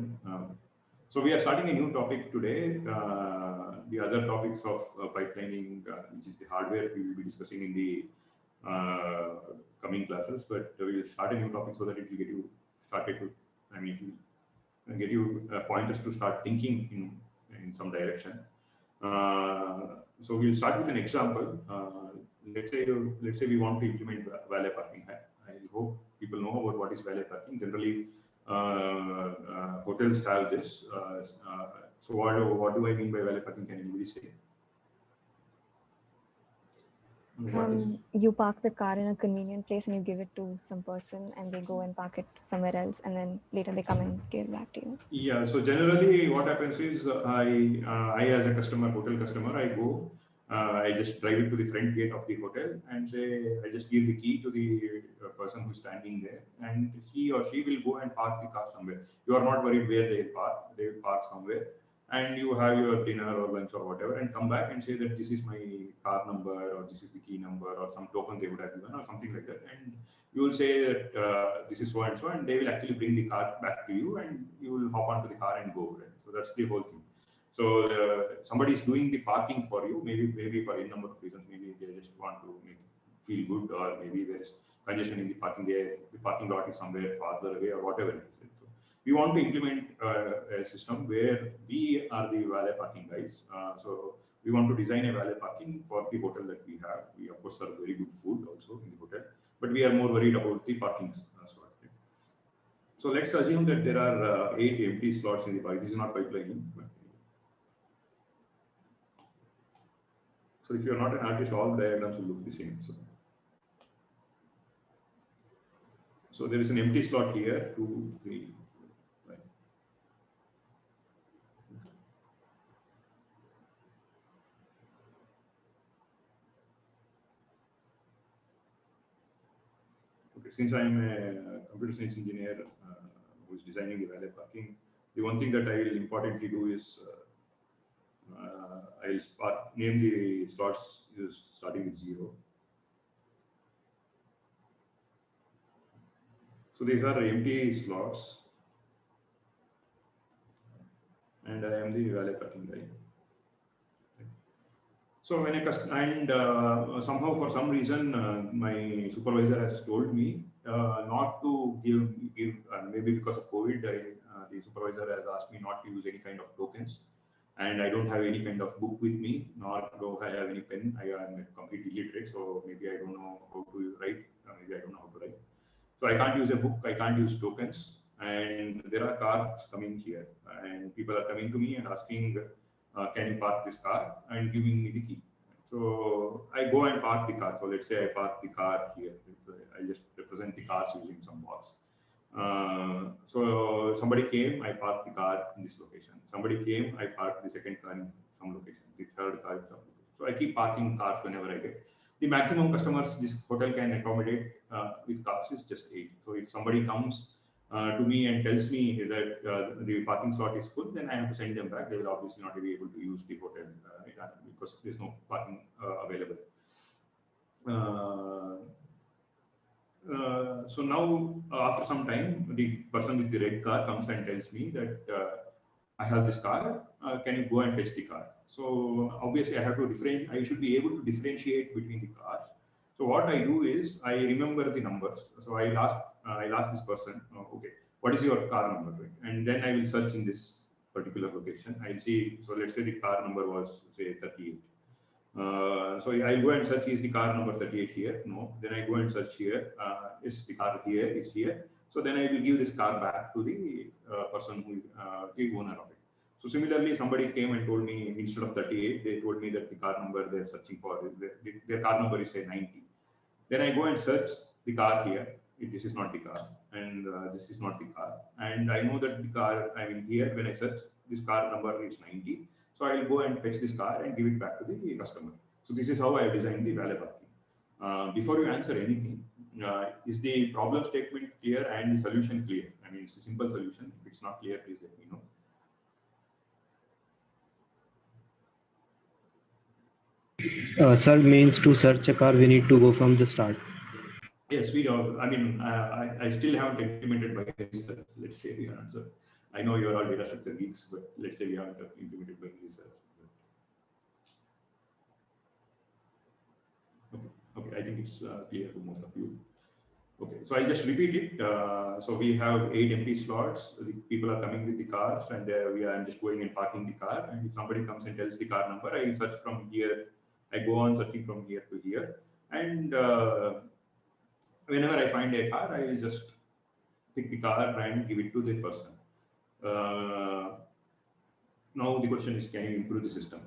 recording. So we are starting a new topic today. The other topics of pipelining, which is the hardware, we will be discussing in the coming classes. But we will start a new topic so that it will get you started to, it will get you pointers to start thinking in some direction. So we'll start with an example. Let's say we want to implement valet parking. I hope people know about what is valet parking. Generally, hotels have this. So what do I mean by valet parking? Can anybody say? You park the car in a convenient place and you give it to some person and they go and park it somewhere else, and then later they come and give it back to you. Yeah, so generally what happens is I as a customer, hotel customer, I go, I just drive it to the front gate of the hotel and say, I just give the key to the person who's standing there, and he or she will go and park the car somewhere. You are not worried where they will park somewhere, and you have your dinner or lunch or whatever, and come back and say that this is my car number, or this is the key number, or some token they would have given, or something like that, and you will say that this is so and so, and they will actually bring the car back to you, and you will hop onto the car and go. Right? So that's the whole thing. So somebody is doing the parking for you, maybe for a number of reasons. Maybe they just want to make feel good, or maybe there's congestion in the parking there, the parking lot is somewhere farther away, or whatever it is. So we want to implement a system where we are the valet parking guys. So we want to design a valet parking for the hotel that we have. We of course serve very good food also in the hotel, but we are more worried about the parking slot. So let's assume that there are 8 empty slots in the pipe. This is not pipelining. So if you're not an artist, all diagrams will look the same. So there is an empty slot here, 2, 3, 5. Okay, since I am a computer science engineer who is designing the valet parking, the one thing that I will importantly do is I will name the slots starting with 0. So these are empty slots, and I am the valet parking guy. So when somehow for some reason my supervisor has told me not to give maybe because of COVID, the supervisor has asked me not to use any kind of tokens, and I don't have any kind of book with me, nor do I have any pen. I am completely illiterate, so maybe I don't know how to write. Maybe I don't know how to write. So I can't use a book. I can't use tokens, and there are cars coming here, and people are coming to me and asking, "Can you park this car?" and giving me the key. So I go and park the car. So let's say I park the car here. I just represent the cars using some box. So somebody came, I parked the car in this location. Somebody came, I parked the second car in some location, the third car in some location. So I keep parking cars whenever I get. The maximum customers this hotel can accommodate with cars is just 8. So if somebody comes to me and tells me that the parking slot is full, then I have to send them back. They will obviously not be able to use the hotel because there's no parking available. So now, after some time, the person with the red car comes and tells me that I have this car. Can you go and fetch the car? So obviously, I have to I should be able to differentiate between the cars. So what I do is I remember the numbers. So I'll ask this person, okay, what is your car number? Right? And then I will search in this particular location. I'll see. So let's say the car number was say 38. So I'll go and search, is the car number 38 here? No. Then I go and search here, is the car here, is here. So then I will give this car back to the person who, the owner of it. So similarly, somebody came and told me instead of 38, they told me that the car number they're searching for, their car number is say 90. Then I go and search the car here. This is not the car, and this is not the car. And I know that the car, here when I search, this car number is 90. So I will go and fetch this car and give it back to the customer. So this is how I have designed the valet parking. Before you answer anything, is the problem statement clear and the solution clear? It's a simple solution. If it's not clear, please let me know. Sir, means to search a car, we need to go from the start. Yes, we do. I still haven't implemented by this, let's say the answer. I know you're all data structure geeks, but let's say we haven't implemented binary search. Okay, I think it's clear to most of you. Okay, so I'll just repeat it. So we have 8 empty slots. The people are coming with the cars, and I'm just going and parking the car. And if somebody comes and tells the car number, I search from here. I go on searching from here to here, and whenever I find a car, I will just pick the car and give it to the person. Now the question is, can you improve the system?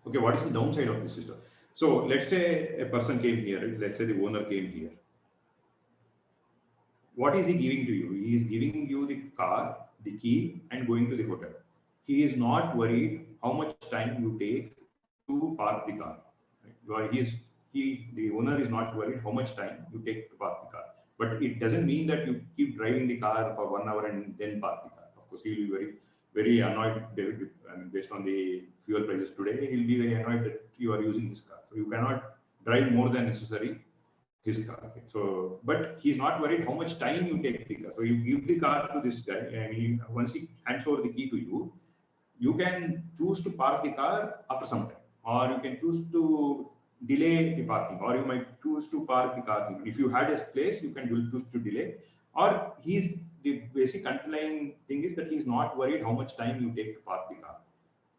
Okay, what is the downside of this system? So let's say a person came here, right? Let's say the owner came here. What is he giving to you? He is giving you the car, the key, and going to the hotel. He is not worried how much time you take to park the car. Right? The owner is not worried how much time you take to park the car. But it doesn't mean that you keep driving the car for 1 hour and then park the car. Of course, he will be very annoyed, based on the fuel prices today. He'll be very annoyed that you are using his car. So you cannot drive more than necessary his car. So, but he's not worried how much time you take the car. So you give the car to this guy, and once he hands over the key to you, you can choose to park the car after some time, or you can choose to delay the parking, or you might choose to park the car. If you had a place, you can choose to delay, or the basic underlying thing is that he's not worried how much time you take to park the car.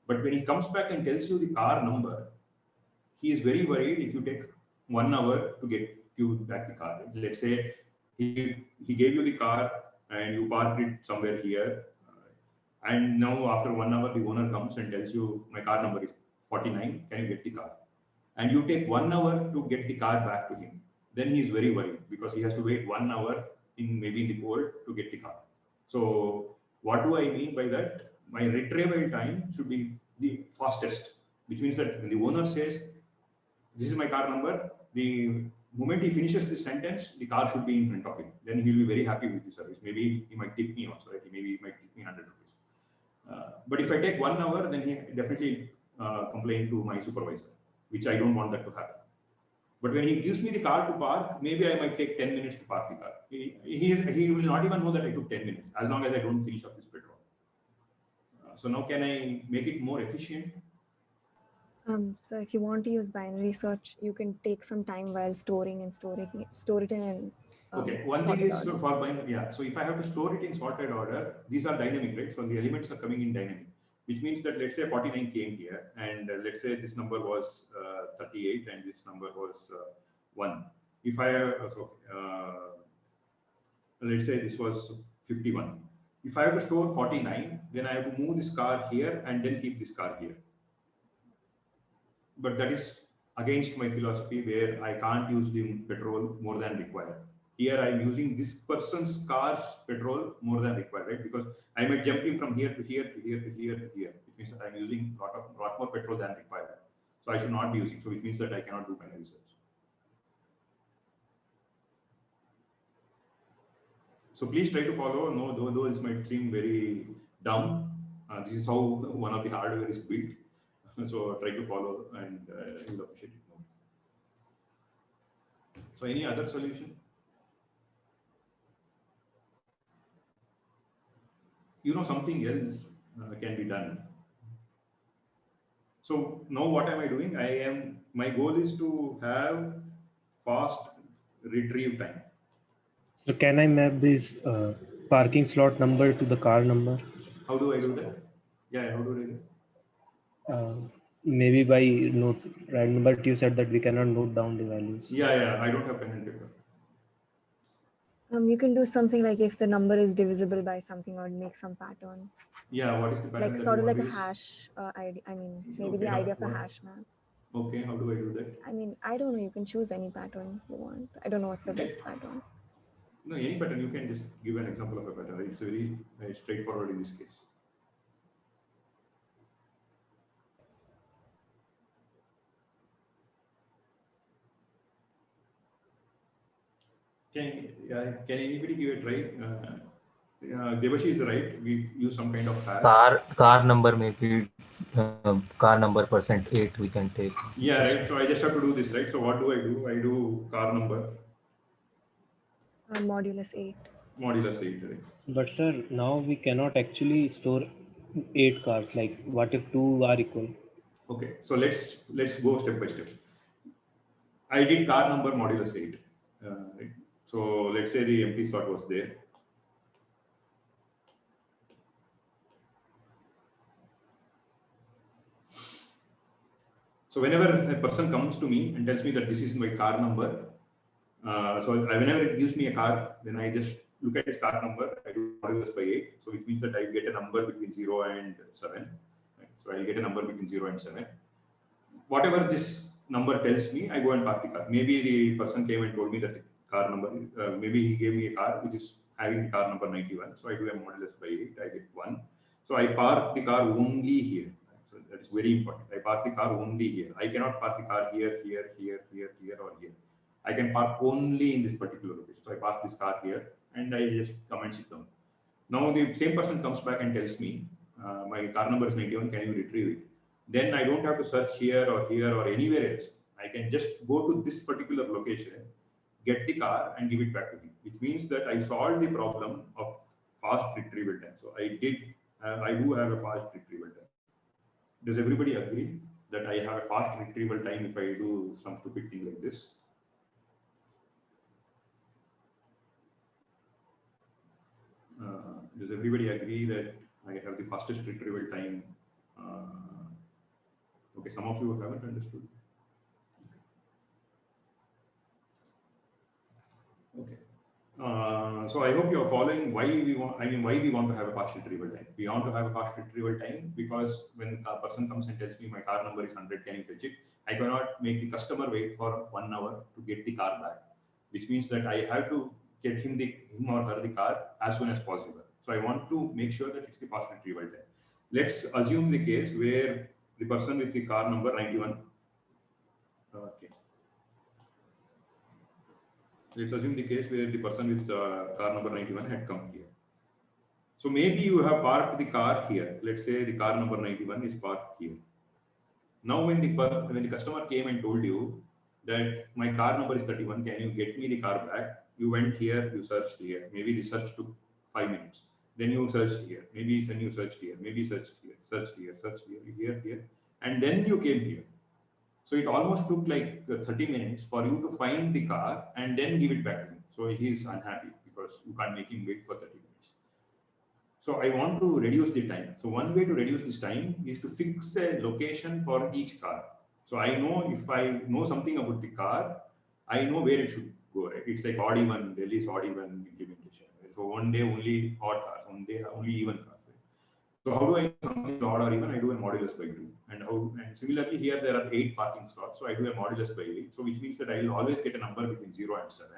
But when he comes back and tells you the car number, he is very worried if you take 1 hour to get you back the car. Let's say he gave you the car and you parked it somewhere here, and now after 1 hour the owner comes and tells you, my car number is 49, can you get the car? And you take 1 hour to get the car back to him. Then he is very worried because he has to wait 1 hour maybe in the cold to get the car. So what do I mean by that? My retrieval time should be the fastest, which means that when the owner says, this is my car number, the moment he finishes the sentence, the car should be in front of him. Then he'll be very happy with the service. Maybe he might tip me also, right? Maybe he might tip me 100 rupees. But if I take 1 hour, then he definitely complain to my supervisor, which I don't want that to happen. But when he gives me the car to park, maybe I might take 10 minutes to park the car. He will not even know that I took 10 minutes, as long as I don't finish up this petrol. So now can I make it more efficient? So if you want to use binary search, you can take some time while store it in an okay, one thing is for binary, yeah. So if I have to store it in sorted order, these are dynamic, right? So the elements are coming in dynamic, which means that let's say 49 came here, and let's say this number was 38 and this number was 1. If I let's say this was 51. If I have to store 49, then I have to move this car here and then keep this car here. But that is against my philosophy, where I can't use the petrol more than required. Here I'm using this person's car's petrol more than required, right? Because I might jump in from here to here to here to here to here. It means that I'm using a lot more petrol than required. So I should not be using. So it means that I cannot do binary search. So please try to follow. No, though this might seem very dumb, this is how one of the hardware is built. So try to follow, and you'll appreciate it more. So any other solution? Something else can be done. So now what am I doing? My goal is to have fast retrieve time. So can I map this parking slot number to the car number? How do I do that? Yeah, how do I do that? Maybe by note random, but you said that we cannot note down the values. Yeah, I don't have pen and paper. You can do something like if the number is divisible by something, or make some pattern. Yeah, what is the pattern? Like sort of like a hash ID. I mean, maybe the idea of a hash map. Okay, how do I do that? I mean, I don't know. You can choose any pattern you want. I don't know what's the best pattern. No, any pattern. You can just give an example of a pattern. It's very straightforward in this case. Can anybody give a try? Devashi is right. We use some kind of hash. Car number, maybe car number %8 we can take. Yeah, right. So I just have to do this, right? So what do? I do car number Modulus 8. Modulus 8, right? But sir, now we cannot actually store 8 cars. Like, what if 2 are equal? Okay, so let's go step by step. I did car number modulus 8. Right? So let's say the empty slot was there. So whenever a person comes to me and tells me that this is my car number, whenever it gives me a car, then I just look at his car number, I do modulus by 8. So it means that I get a number between 0 and 7. Right? So I'll get a number between 0 and 7. Whatever this number tells me, I go and park the car. Maybe the person came and told me that the car number, maybe he gave me a car which is having the car number 91. So I do a modulus by 8, I get 1. So I park the car only here. So that is very important. I park the car only here. I cannot park the car here, or here. I can park only in this particular location. So I park this car here and I just come and sit down. Now the same person comes back and tells me, my car number is 91, can you retrieve it? Then I don't have to search here or anywhere else. I can just go to this particular location, get the car and give it back to him, which means that I solved the problem of fast retrieval time. So I do have a fast retrieval time. Does everybody agree that I have a fast retrieval time if I do some stupid thing like this? Does everybody agree that I have the fastest retrieval time? Okay, some of you haven't understood. Okay. So I hope you are following why we want to have a fast retrieval time. We want to have a fast retrieval time because when a person comes and tells me my car number is 100, can you fetch it? I cannot make the customer wait for 1 hour to get the car back, which means that I have to get him or her the car as soon as possible. So I want to make sure that it's the fast retrieval time. Let's assume the case where the person with the car number 91. Okay. Let's assume the case where the person with car number 91 had come here. So maybe you have parked the car here. Let's say the car number 91 is parked here. Now when the customer came and told you that my car number is 31, can you get me the car back? You went here, you searched here. Maybe the search took 5 minutes. Then you searched here. Maybe then you searched here. Maybe searched here, and then you came here. So it almost took like 30 minutes for you to find the car and then give it back to him. So he is unhappy because you can't make him wait for 30 minutes. So I want to reduce the time. So one way to reduce this time is to fix a location for each car. So I know if I know something about the car, I know where it should go. Right? It's like odd even, Delhi's odd even implementation. Right? So one day only odd cars, one day only even cars. Right? So how do I know something odd or even? I do a modulus by 2. And similarly here there are 8 parking slots. So I do a modulus by 8. So which means that I will always get a number between 0 and 7.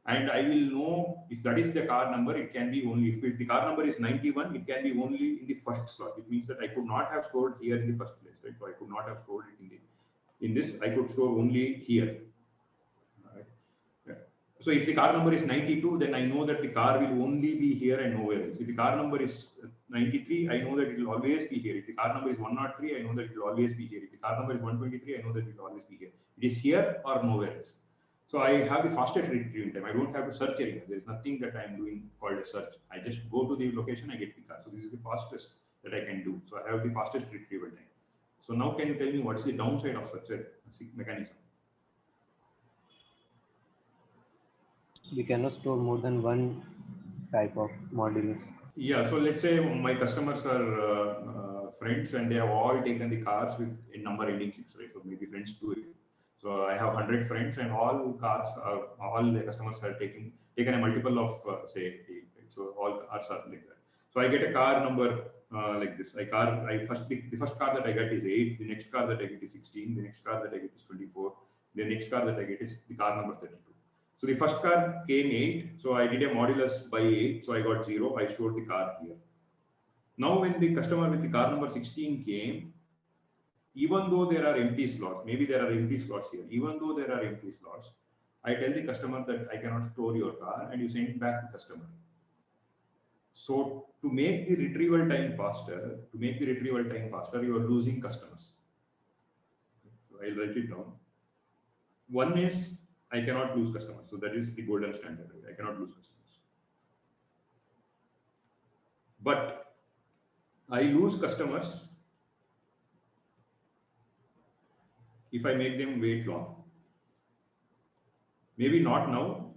And I will know if that is the car number, it can be only, if the car number is 91, it can be only in the first slot. It means that I could not have stored here in the first place, right? So I could not have stored it in this, I could store only here. Right. Yeah. So if the car number is 92, then I know that the car will only be here and nowhere else. If the car number is 93, I know that it will always be here. If the car number is 103, I know that it will always be here. If the car number is 123, I know that it will always be here. It is here or nowhere else. So I have the fastest retrieving time. I don't have to search anywhere. There is nothing that I am doing called a search. I just go to the location, I get the car. So this is the fastest that I can do. So I have the fastest retrieval time. So now can you tell me what is the downside of such a mechanism? We cannot store more than one type of modulus. Yeah, so let's say my customers are friends and they have all taken the cars with a number ending 6, right? So maybe friends do it. So I have 100 friends and all the customers are taken a multiple of say 8. Right? So all cars are like that. So I get a car number like this. The first car that I get is 8. The next car that I get is 16. The next car that I get is 24. The next car that I get is the car number 32. So the first car came 8. So I did a modulus by 8. So I got 0. I stored the car here. Now when the customer with the car number 16 came, even though there are empty slots, maybe there are empty slots here, even though there are empty slots, I tell the customer that I cannot store your car and you send back the customer. So to make the retrieval time faster, you are losing customers. So I'll write it down. One is I cannot lose customers. So that is the golden standard. I cannot lose customers. But I lose customers if I make them wait long. Maybe not now.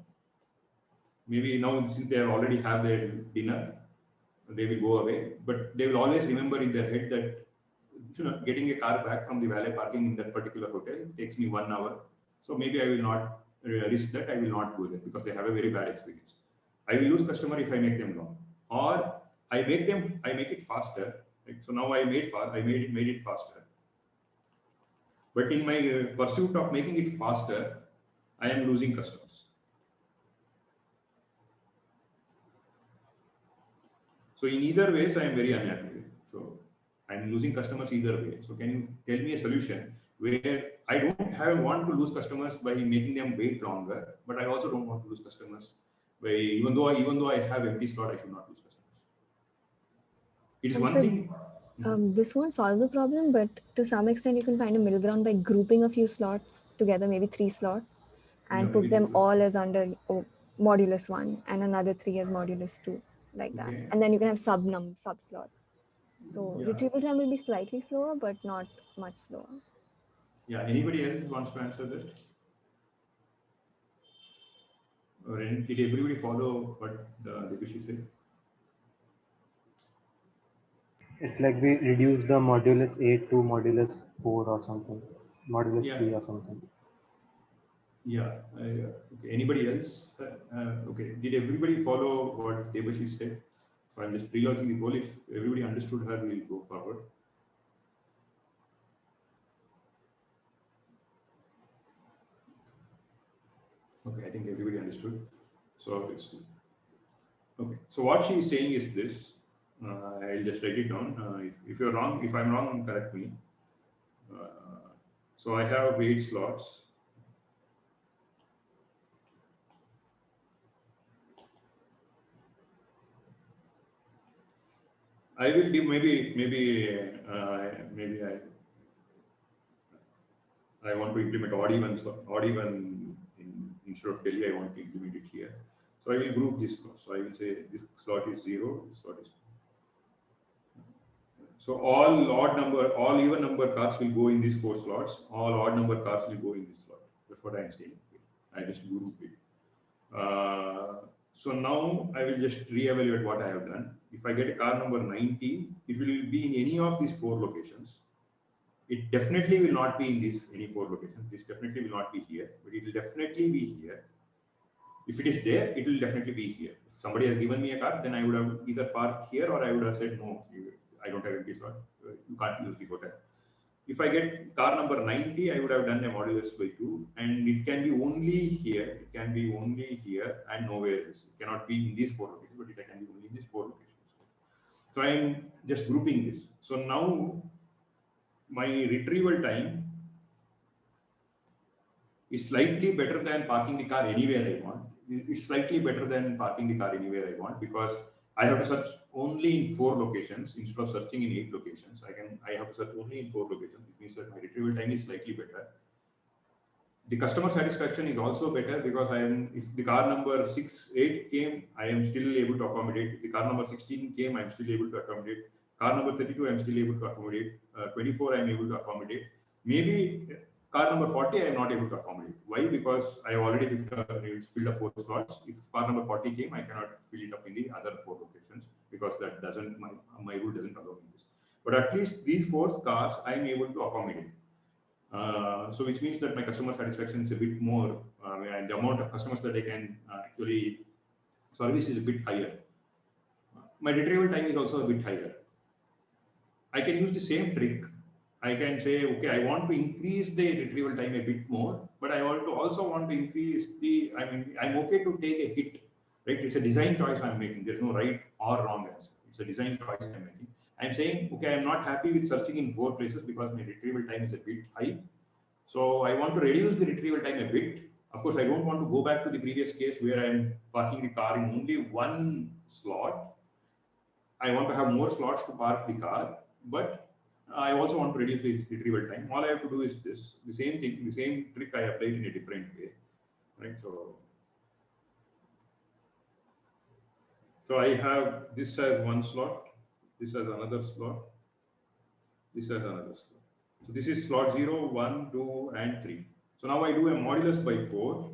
Maybe now since they already have their dinner, they will go away. But they will always remember in their head that getting a car back from the valet parking in that particular hotel takes me 1 hour. So maybe I will not risk that. I will not go there because they have a very bad experience. I will lose customer if I make them long, or I make it faster. Right? So now I made it faster. But in my pursuit of making it faster, I am losing customers. So in either ways, I am very unhappy with. So I'm losing customers either way. So can you tell me a solution where I don't want to lose customers by making them wait longer, but I also don't want to lose customers by even though I have empty slot, I should not lose customers. It's And one so, thing. this won't solve the problem, but to some extent you can find a middle ground by grouping a few slots together, maybe 3 slots, and Yeah, put maybe them this is- all as under modulus 1 and another 3 as modulus 2, like that. Okay. And then you can have sub slots. So Yeah. retrieval time will be slightly slower, but not much slower. Yeah. Anybody else wants to answer that? Or did everybody follow what Debussy said? It's like we reduce the modulus 8 to modulus 4 or something, modulus Yeah. 3 or something. Yeah. Okay. Anybody else? Okay. Did everybody follow what Debussy said? So I'm just preloading the goal. If everybody understood her, we'll go forward. Okay, I think everybody understood. So it's okay. So what she is saying is this. I'll just write it down. If you're wrong, if I'm wrong, correct me. So I have 8 slots. I will do maybe I want to implement odd even instead of Delhi. I want to implement it here. So I will group this slot. So I will say this slot is 0. This slot is 2. So all even number cards will go in these 4 slots. All odd number cards will go in this slot. That's what I'm saying. I just group it. So now I will just re-evaluate what I have done. If I get a car number 90, it will be in any of these 4 locations. It definitely will not be in any 4 locations. This definitely will not be here, but it will definitely be here. If it is there, it will definitely be here. If somebody has given me a car, then I would have either parked here or I would have said, no, I don't have empty slot. You can't use the hotel. If I get car number 90, I would have done a modulus by 2, and it can be only here. It can be only here and nowhere else. It cannot be in these 4 locations, but it can be only in these 4 locations. So I am just grouping this. So now my retrieval time is slightly better than parking the car anywhere I want. It's slightly better than parking the car anywhere I want because I have to search only in 4 locations instead of searching in 8 locations. I have to search only in 4 locations, which means that my retrieval time is slightly better. The customer satisfaction is also better because if the car number 8 came, I am still able to accommodate. If the car number 16 came, I'm still able to accommodate. Car number 32, I'm still able to accommodate. 24, I'm able to accommodate. Maybe car number 40, I am not able to accommodate. Why? Because I have already filled up 4 slots. If car number 40 came, I cannot fill it up in the other 4 locations because that doesn't, my rule doesn't allow me this. But at least these 4 cars, I am able to accommodate. So which means that my customer satisfaction is a bit more, and the amount of customers that I can actually service is a bit higher. My retrieval time is also a bit higher. I can use the same trick. I can say, okay, I want to increase the retrieval time a bit more, but I also want to increase I'm okay to take a hit, right? It's a design choice I'm making. There's no right or wrong answer. It's a design choice I'm making. I'm saying, okay, I'm not happy with searching in 4 places because my retrieval time is a bit high. So I want to reduce the retrieval time a bit. Of course, I don't want to go back to the previous case where I'm parking the car in only 1 slot. I want to have more slots to park the car, but I also want to reduce the retrieval time. All I have to do is this, the same thing, the same trick I applied in a different way. right? So I have this as one slot, this as another slot, this as another slot. So this is slot 0, 1, 2, and 3. So now I do a modulus by 4,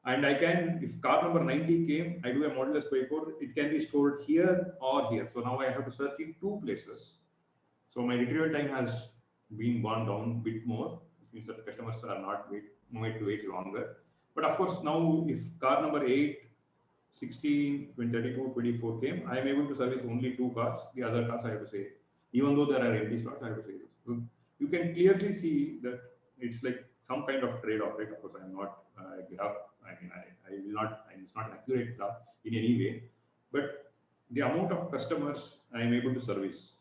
and I can, if car number 90 came, I do a modulus by 4, it can be stored here or here. So now I have to search in 2 places. So my retrieval time has been gone down a bit more, which means that customers are not made to wait longer. But of course, now if car number 8, 16, 32, 24 came, I am able to service only 2 cars. The other cars I have to say, even though there are empty slots, I have to say this. So you can clearly see that it's like some kind of trade-off, right? Of course, I am not a graph. I mean, I will not. It's not an accurate graph in any way, but the amount of customers I am able to service.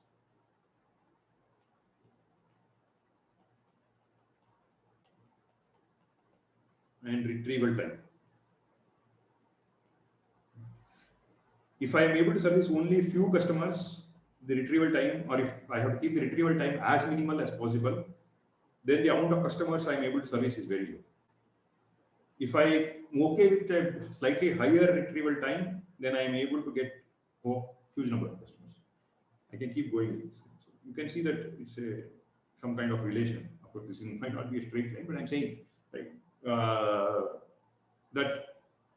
And retrieval time. If I am able to service only few customers, the retrieval time, or if I have to keep the retrieval time as minimal as possible, then the amount of customers I am able to service is very low. If I am okay with a slightly higher retrieval time, then I am able to get a huge number of customers. I can keep going. So you can see that it's some kind of relation. Of course, this might not be a straight line, but I'm saying, right, that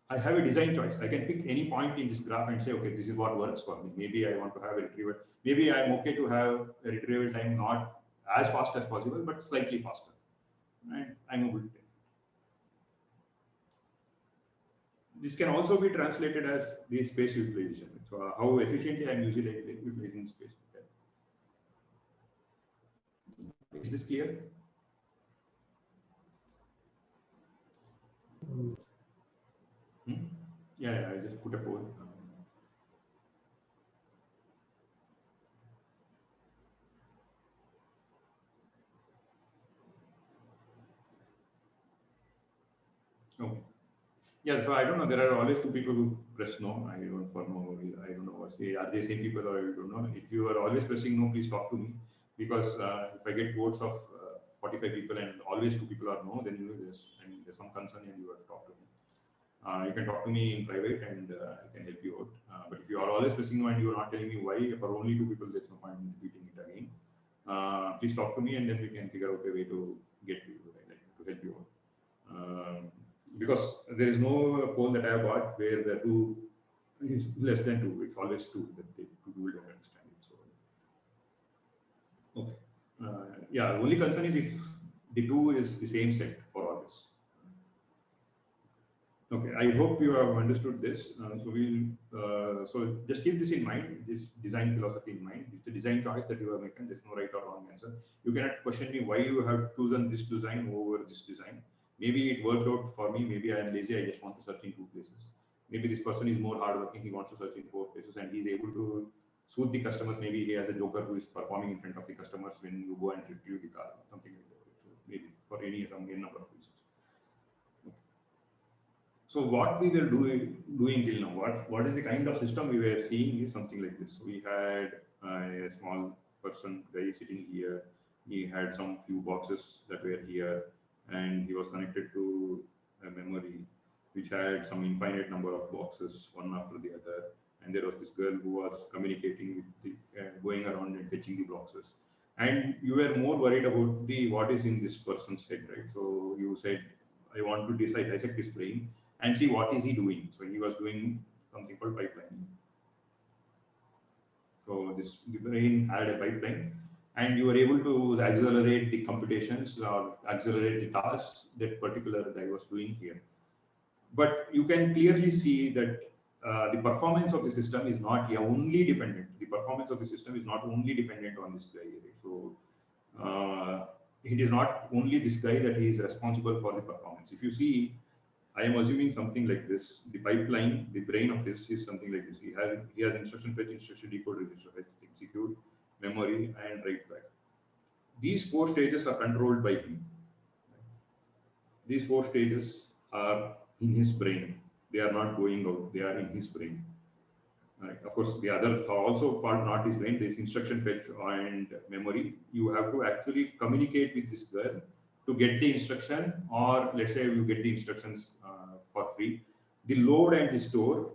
I have a design choice. I can pick any point in this graph and say, okay, this is what works for me. Maybe I want to have a retrieval. Maybe I'm okay to have a retrieval time not as fast as possible, but slightly faster. And I'm able to take. This can also be translated as the space utilization. So how efficiently I'm utilizing space. Okay. Is this clear? Yeah, I just put a poll. Oh. Yeah, so I don't know. There are always 2 people who press no. I don't for no. I don't know. Are they same people or I don't know. If you are always pressing no, please talk to me, because if I get votes of 45 people and always 2 people are no, then there's some concern and you have to talk to me. You can talk to me in private and I can help you out. But if you are always pressing no and you are not telling me why, for only 2 people, there's no point in repeating it again. Please talk to me and then we can figure out a way to get you, right, to help you out. Because there is no poll that I have got where the 2 is less than 2. It's always 2 that 2 people don't understand it. So, okay. Yeah, the only concern is if the 2 is the same set for all this. Okay, I hope you have understood this. So just keep this in mind, this design philosophy in mind. It's the design choice that you have made. There's no right or wrong answer. You cannot question me why you have chosen this design over this design. Maybe it worked out for me. Maybe I am lazy. I just want to search in 2 places. Maybe this person is more hardworking. He wants to search in 4 places and he's able to suit the customers. Maybe he has a joker who is performing in front of the customers when you go and retrieve the car, something like that. So maybe for any number of reasons. So what we were doing till now, what is the kind of system we were seeing is something like this. So we had a small person guy sitting here. He had some few boxes that were here, and he was connected to a memory which had some infinite number of boxes, one after the other. And there was this girl who was communicating with the, going around and fetching the boxes. And you were more worried about the what is in this person's head, right? So you said, I want to dissect his brain and see what is he doing. So he was doing something called pipelining. So the brain had a pipeline, and you were able to accelerate the computations or accelerate the tasks that particular guy was doing here. But you can clearly see that the performance of the system is not only dependent. The performance of the system is not only dependent on this guy. Right? So it is not only this guy that is responsible for the performance. If you see, I am assuming something like this. The pipeline, the brain of this is something like this. He has instruction fetch, instruction decode, register fetch, execute, memory, and write back. These 4 stages are controlled by him. These 4 stages are in his brain. They are not going out. They are in his brain. Right. Of course, the others are also part not his brain. This instruction fetch and memory. You have to actually communicate with this girl to get the instruction, or let's say you get the instructions for free. The load and the store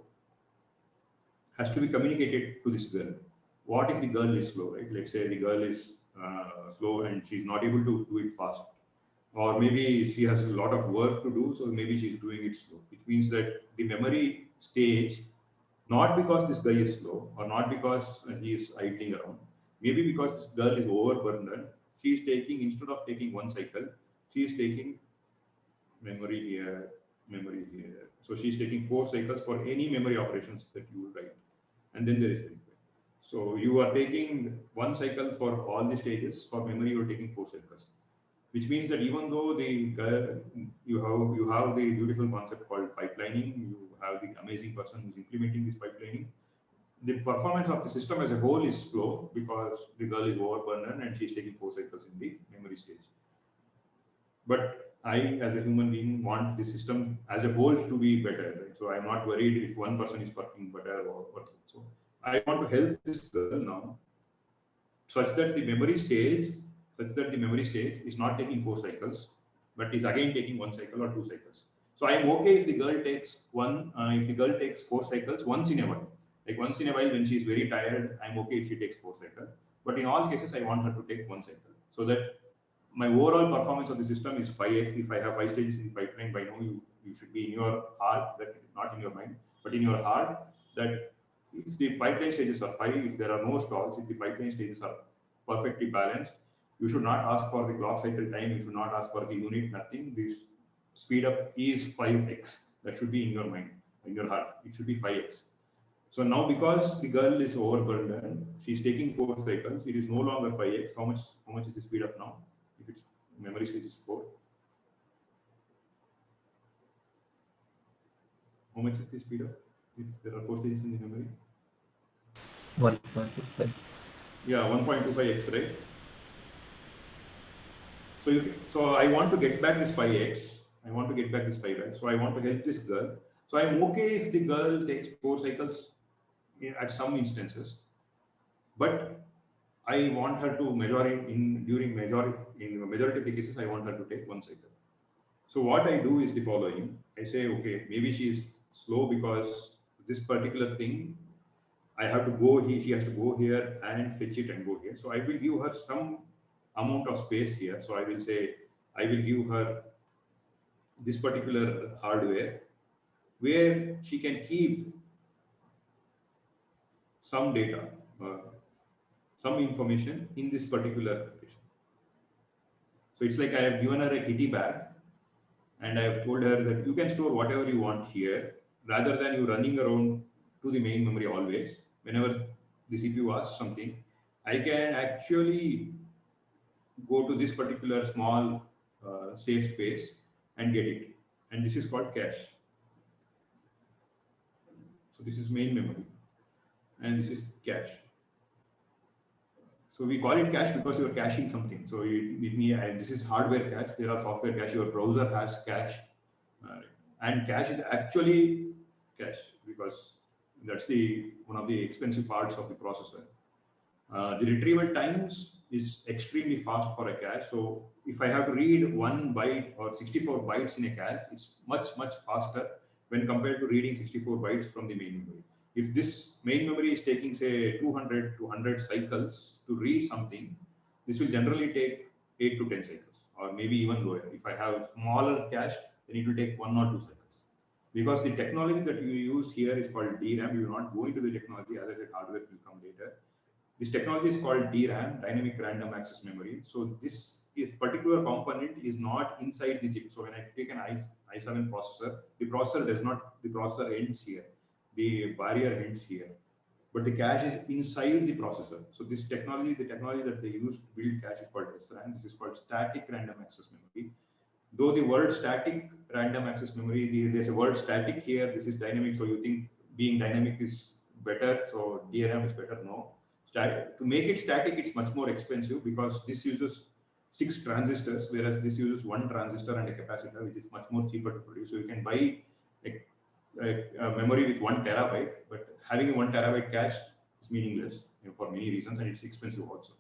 has to be communicated to this girl. What if the girl is slow, right? Let's say the girl is slow and she's not able to do it fast. Or maybe she has a lot of work to do, so maybe she's doing it slow, which means that the memory stage, not because this guy is slow or not because he is idling around, maybe because this girl is overburdened, she is taking, instead of taking one cycle, she is taking memory here, memory here. So she is taking 4 cycles for any memory operations that you will write. And then there is a replay. So you are taking 1 cycle for all the stages. For memory, you are taking 4 cycles. Which means that even though you have the beautiful concept called pipelining, you have the amazing person who's implementing this pipelining, the performance of the system as a whole is slow because the girl is overburdened and she's taking 4 cycles in the memory stage. But I, as a human being, want the system as a whole to be better. Right? So I'm not worried if one person is working better or so. I want to help this girl now such that the memory stage is not taking 4 cycles, but is again taking 1 cycle or 2 cycles. So I am okay if the girl takes 4 cycles once in a while. Like once in a while when she is very tired, I'm okay if she takes 4 cycles. But in all cases, I want her to take 1 cycle so that my overall performance of the system is 5x. If I have 5 stages in the pipeline, by now you should be in your heart, that not in your mind, but in your heart, that if the pipeline stages are 5, if there are no stalls, if the pipeline stages are perfectly balanced, you should not ask for the clock cycle time, you should not ask for the unit, nothing. This speed up is 5x. That should be in your mind, in your heart. It should be 5x. So now because the girl is overburdened, she's taking 4 cycles, it is no longer 5x. How much is the speed up now? If it's memory stage is 4. How much is the speed up if there are 4 stages in the memory? 1.25. Yeah, 1.25x, right? So I want to get back this 5x. I want to get back this 5x. So I want to help this girl. So I'm okay if the girl takes 4 cycles at some instances, but I want her to in the majority of the cases, I want her to take 1 cycle. So what I do is the following. I say, okay, maybe she is slow because this particular thing, I have to go here, she has to go here and fetch it and go here. So I will give her some amount of space here. So I will say, I will give her this particular hardware where she can keep some data, some information in this particular location. So it's like I have given her a kitty bag and I have told her that you can store whatever you want here rather than you running around to the main memory always. Whenever the CPU asks something, I can actually go to this particular small safe space and get it. And this is called cache. So this is main memory and this is cache. So we call it cache because you are caching something. So this is hardware cache. There are software cache. Your browser has cache, and cache is actually cache because that's one of the expensive parts of the processor. The retrieval times is extremely fast for a cache. So if I have to read 1 byte or 64 bytes in a cache, it's much faster when compared to reading 64 bytes from the main memory. If this main memory is taking say 200 to 100 cycles to read something, this will generally take 8 to 10 cycles or maybe even lower. If I have smaller cache, then it will take 1 or 2 cycles. Because the technology that you use here is called DRAM. You will not go into the technology, as I said, hardware will come later. This technology is called DRAM, Dynamic Random Access Memory. So this particular component is not inside the chip. So when I take an i7 processor, the processor ends here. The barrier ends here. But the cache is inside the processor. So this technology, the technology that they use to build cache is called SRAM. This is called Static Random Access Memory. Though the word static random access memory, there's a word static here. This is dynamic. So you think being dynamic is better. So DRAM is better. No. To make it static, it's much more expensive because this uses 6 transistors, whereas this uses 1 transistor and a capacitor, which is much more cheaper to produce. So you can buy a memory with 1 terabyte, but having a 1 terabyte cache is meaningless for many reasons, and it's expensive also.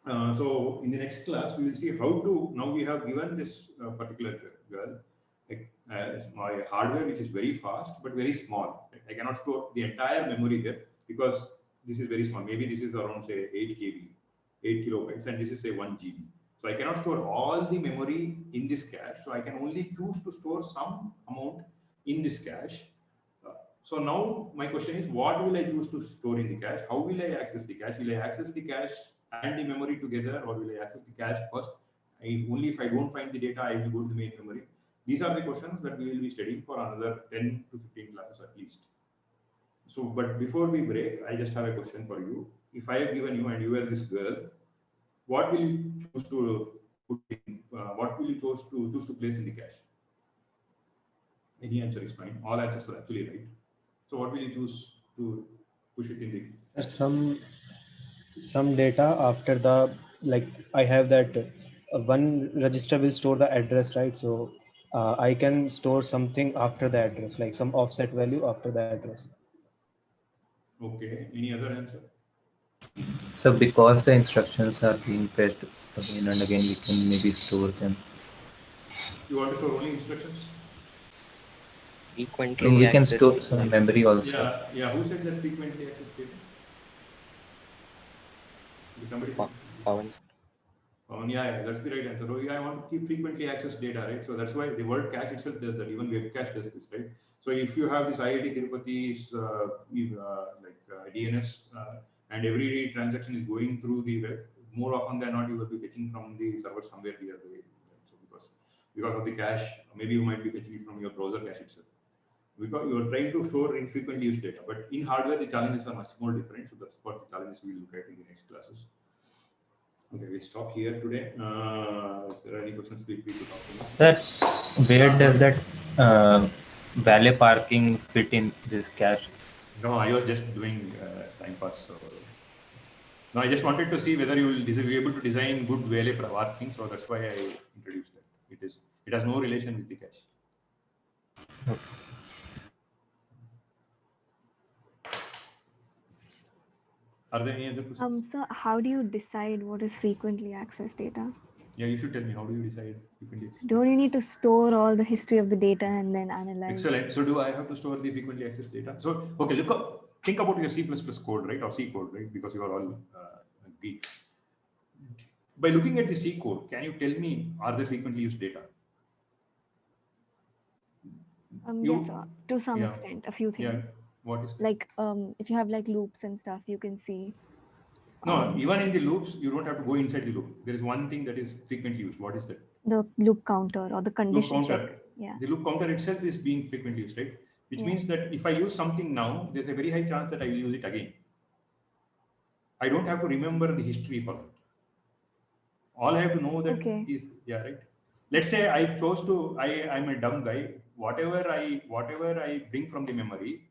So in the next class, we will see how to, now we have given this particular girl my hardware, which is very fast but very small. I cannot store the entire memory there because this is very small. Maybe this is around say 8 KB, 8 kilobytes, and this is say 1 GB. So I cannot store all the memory in this cache. So I can only choose to store some amount in this cache. So now my question is, what will I choose to store in the cache? How will I access the cache? Will I access the cache and the memory together, or will I access the cache first? Only if I don't find the data, I will go to the main memory. These are the questions that we will be studying for another 10 to 15 classes at least. So, but before we break, I just have a question for you. If I have given you and you are this girl, what will you choose to put in? What will you choose to place in the cache? Any answer is fine. All answers are actually right. So, what will you choose to push it in the? Some data after the, like I have that one register will store the address, right? So I can store something after the address, like some offset value after the address. Okay. Any other answer? So because the instructions are being fetched again and again, we can maybe store them. You want to store only instructions? Frequently We can accessed store some data. memory also. Yeah. Who said that frequently accessed data? Did somebody say? Pawan. Yeah, that's the right answer. Oh, yeah, I want to keep frequently accessed data, right? So that's why the word cache itself does that. Even web cache does this, right? So if you have this IIT Tirupati's DNS and every transaction is going through the web, more often than not, you will be fetching from the server somewhere nearby. Right? So because of the cache, maybe you might be fetching it from your browser cache itself. Because you are trying to store infrequently used data, but in hardware the challenges are much more different. So that's what the challenges we will look at in the next classes. Okay, we'll stop here today. If there are any questions, feel free to talk to me. That where does that valet parking fit in this cache? No, I was just doing time pass. So no, I just wanted to see whether you will be able to design good valet parking. So that's why I introduced that. It has no relation with the cache. Okay. Are there any other questions? So how do you decide what is frequently accessed data? Yeah, you should tell me. How do you decide frequently accessed? Don't you need to store all the history of the data and then analyze? Excellent. So do I have to store the frequently accessed data? So, okay, think about your C++ code, right? Or C code, right? Because you are all geeks. By looking at the C code, can you tell me, are there frequently used data? Yes, sir. To some Yeah. extent, a few things. Yeah. What is that? Like if you have like loops and stuff, you can see. No, even in the loops, you don't have to go inside the loop. There is one thing that is frequently used. What is that? The loop counter or the Loop condition check. counter. Yeah. The loop counter itself is being frequently used, right? Which Yeah. means that if I use something now, there's a very high chance that I will use it again. I don't have to remember the history for that. All I have to know that is, yeah, right. Let's say I chose to, I'm a dumb guy. Whatever I bring from the memory,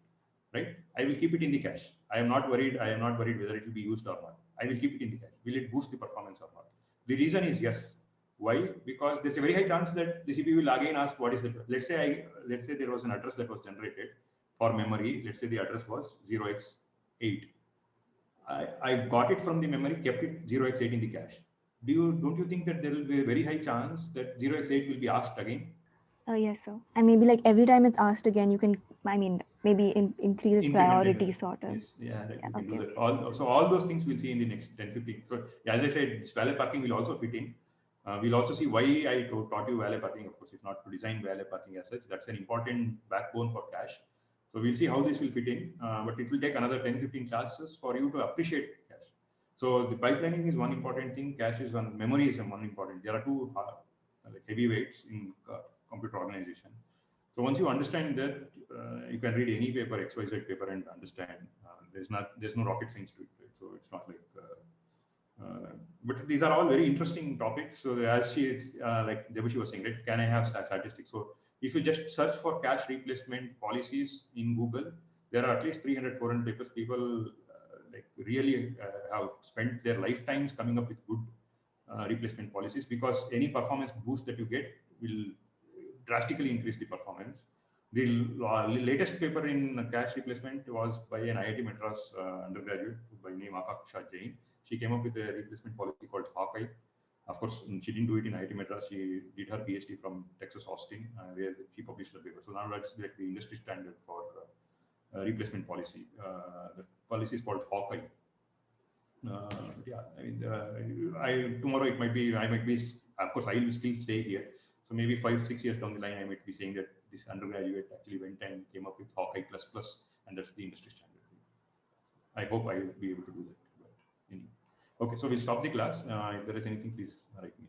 right? I will keep it in the cache. I am not worried whether it will be used or not. I will keep it in the cache. Will it boost the performance or not? The reason is yes. Why? Because there's a very high chance that the CPU will again ask what is it. Let's say there was an address that was generated for memory. Let's say the address was 0x8. I got it from the memory, kept it 0x8 in the cache. Don't you think that there will be a very high chance that 0x8 will be asked again? Yes, sir. And maybe like every time it's asked again, you can, maybe increase its priority sort of. Yes, yeah, right. We can do that. All those things we'll see in the next 10, 15. So as I said, this valet parking will also fit in. We'll also see why I taught you valet parking. Of course, it's not to design valet parking as such. That's an important backbone for cache. So we'll see how this will fit in, but it will take another 10, 15 classes for you to appreciate cache. So the pipelining is one important thing. Cache is one. Memory is one important. There are two heavyweights in computer organization. So once you understand that, you can read any paper, XYZ paper, and understand. There's no rocket science to it. Right? So it's not like. But these are all very interesting topics. So as like Debushi was saying, right? Can I have statistics? So if you just search for cache replacement policies in Google, there are at least 300, 400 papers. People really have spent their lifetimes coming up with good replacement policies, because any performance boost that you get will drastically increase the performance. The latest paper in cache replacement was by an IIT Madras undergraduate by name Akaksha Jain. She came up with a replacement policy called Hawkeye. Of course, she didn't do it in IIT Madras. She did her PhD from Texas Austin, where she published her paper. So now that's like the industry standard for replacement policy. The policy is called Hawkeye. Yeah, I mean, tomorrow it might be, I might be, of course, I will still stay here. So maybe 5-6 years down the line, I might be saying that this undergraduate actually went and came up with Hawkeye plus, and that's the industry standard. I hope I will be able to do that. But anyway. Okay, so we'll stop the class. If there is anything, please write me.